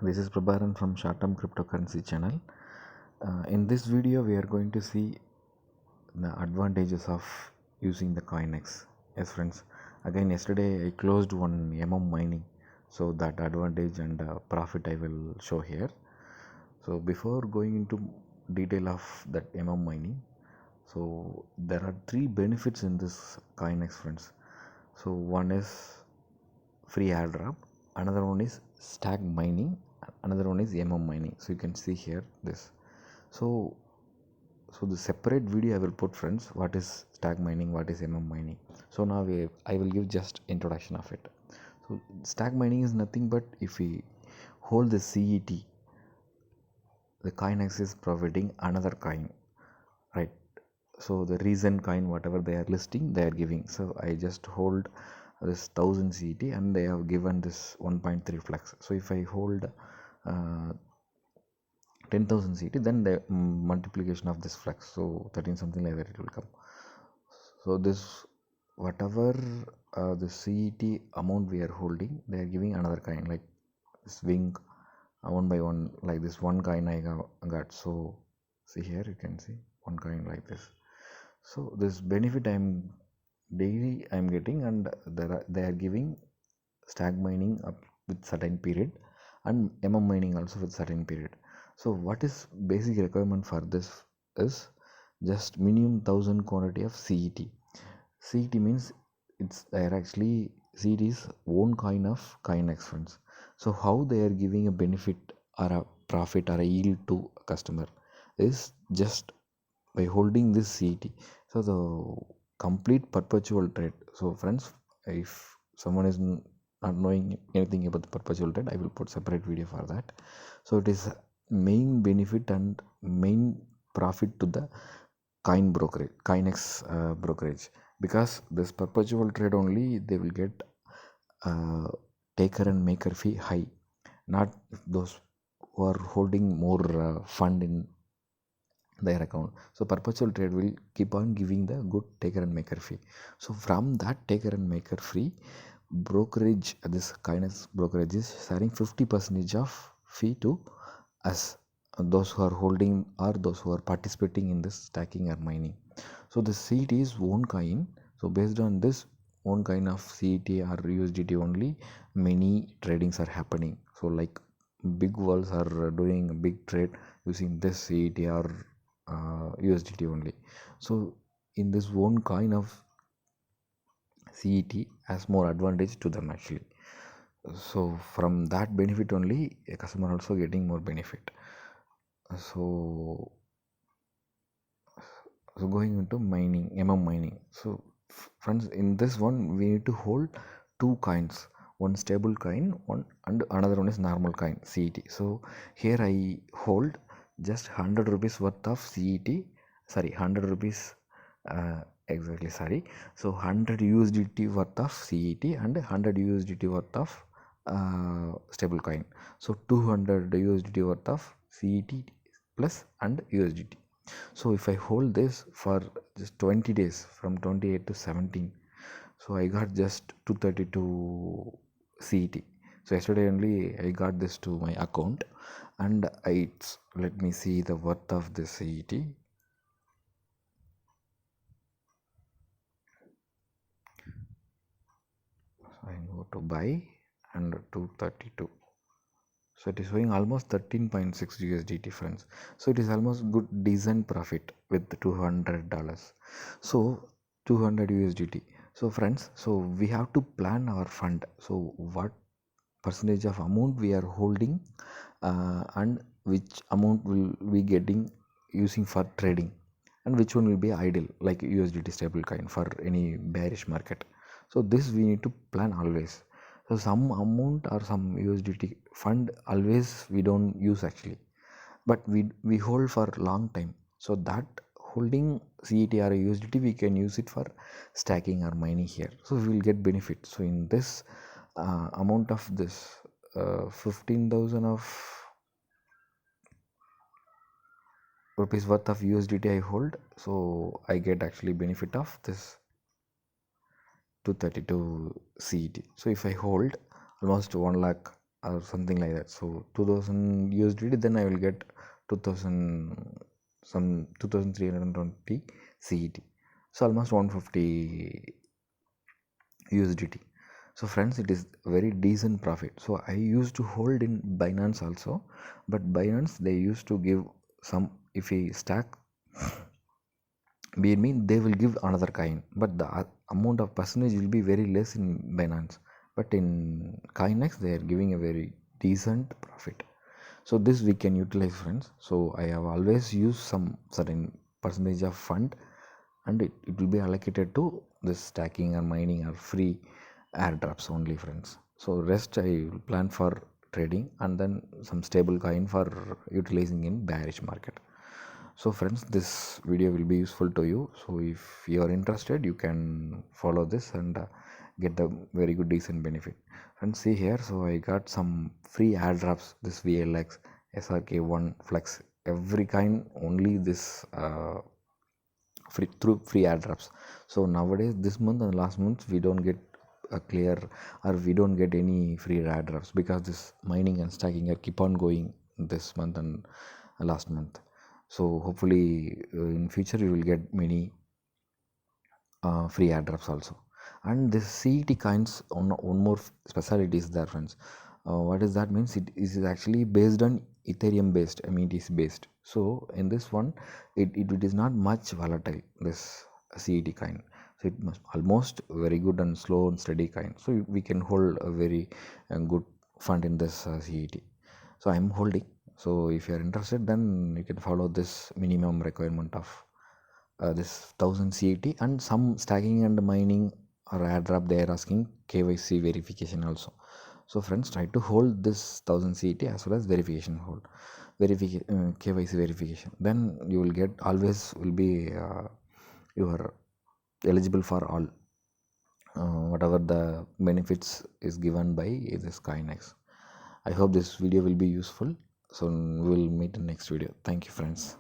This is Prabharan from Short Term Cryptocurrency channel. In this video, we are going to see the advantages of using the CoinX. Yes, friends. Again, yesterday I closed one mining, so that advantage and profit I will show here. So before going into detail of that mining, so there are three benefits in this CoinX, friends. So one is free airdrop, another one is stack mining, another one is mining. So you can see here this. So the separate video I will put, friends, what is stack mining, what is mining. So now I will give just introduction of it. So stack mining is nothing but if we hold the CET, the CoinX is providing another coin, right? So the reason coin, whatever they are listing, they are giving. So I just hold this 1000 CET and they have given this 1.3 flex. So if I hold 10,000 CET, then the multiplication of this flex, so 13 something like that it will come. So this whatever the CET amount we are holding, they are giving another coin like this wing, one by one, like this one coin I got. So see here, you can see one coin like this. So this benefit I'm getting, and they are giving stack mining up with certain period and mining also with certain period. So what is basic requirement for this is just minimum 1000 quantity of CET. CET means it's they're actually CET is own coin of CoinX, funds. So how they are giving a benefit or a profit or a yield to a customer is just by holding this CET. So the complete perpetual trade. So friends, if someone is not knowing anything about the perpetual trade, I will put separate video for that. So it is main benefit and main profit to the CoinX brokerage, because this perpetual trade only they will get taker and maker fee high, not those who are holding more fund in their account. So perpetual trade will keep on giving the good taker and maker fee. So from that taker and maker fee, brokerage, this CoinX brokerage is sharing 50% of fee to us, those who are holding or those who are participating in this stacking or mining. So the CET is own coin. So based on this own kind of CET or USDT only, many tradings are happening. So like big worlds are doing a big trade using this CET or USDT only. So in this own coin of CET has more advantage to them actually. So from that benefit only, a customer also getting more benefit. So going into mining, mining. So friends, in this one we need to hold two coins, one stable coin, one and another one is normal coin CET. So here I hold just 100 rupees worth of CET, sorry, 100 rupees exactly, sorry. So 100 USDT worth of CET and 100 USDT worth of stable coin. So 200 USDT worth of CET plus and USDT. So if I hold this for just 20 days from 28 to 17, so I got just 232 CET. So yesterday only I got this to my account, and let me see the worth of this CET. So I go to buy and 232. So it is showing almost 13.6 USDT, friends. So it is almost good decent profit with $200. So 200 USDT. So friends, so we have to plan our fund. So what percentage of amount we are holding and which amount will we getting using for trading, and which one will be idle like USDT stable coin for any bearish market. So this we need to plan always. So some amount or some USDT fund always we don't use actually, but we hold for long time. So that holding CET or USDT we can use it for stacking or mining here. So we will get benefit. So in this amount of this 15,000 of rupees worth of USDT I hold, so I get actually benefit of this 232 CET. So if I hold almost 1 lakh or something like that. So 2000 USDT, then I will get 2000, some 2320 CET. So almost 150 USDT. So friends, it is very decent profit. So I used to hold in Binance also, but Binance they used to give some, if we stack mean they will give another coin, but the amount of percentage will be very less in Binance. But in Coinex they are giving a very decent profit. So this we can utilize, friends. So I have always used some certain percentage of fund, and it will be allocated to this stacking or mining or free airdrops only, friends. So rest I will plan for trading, and then some stable coin for utilizing in bearish market. So friends, this video will be useful to you. So if you are interested, you can follow this and get the very good decent benefit. And see here, so I got some free airdrops, this VLX, SRK1, Flex, every kind, only this free through free airdrops. So nowadays, this month and last month, we don't get a clear, or we don't get any free airdrops, because this mining and stacking are keep on going this month and last month. So hopefully in future we will get many free airdrops also. And this CET coins, one more speciality is there, friends. What does that means? It is actually based on Ethereum based, I mean it is based. So in this one, it is not much volatile, this CET coin. So it must almost very good and slow and steady kind. So we can hold a very good fund in this CET. So I am holding. So if you are interested, then you can follow this minimum requirement of this 1000 CET, and some stacking and mining or airdrop they are asking KYC verification also. So friends, try to hold this 1000 CET as well as verification hold, KYC verification. Then you will get, always will be you are eligible for all whatever the benefits is given by this Coinex. I hope this video will be useful. So we will meet in next video. Thank you, friends.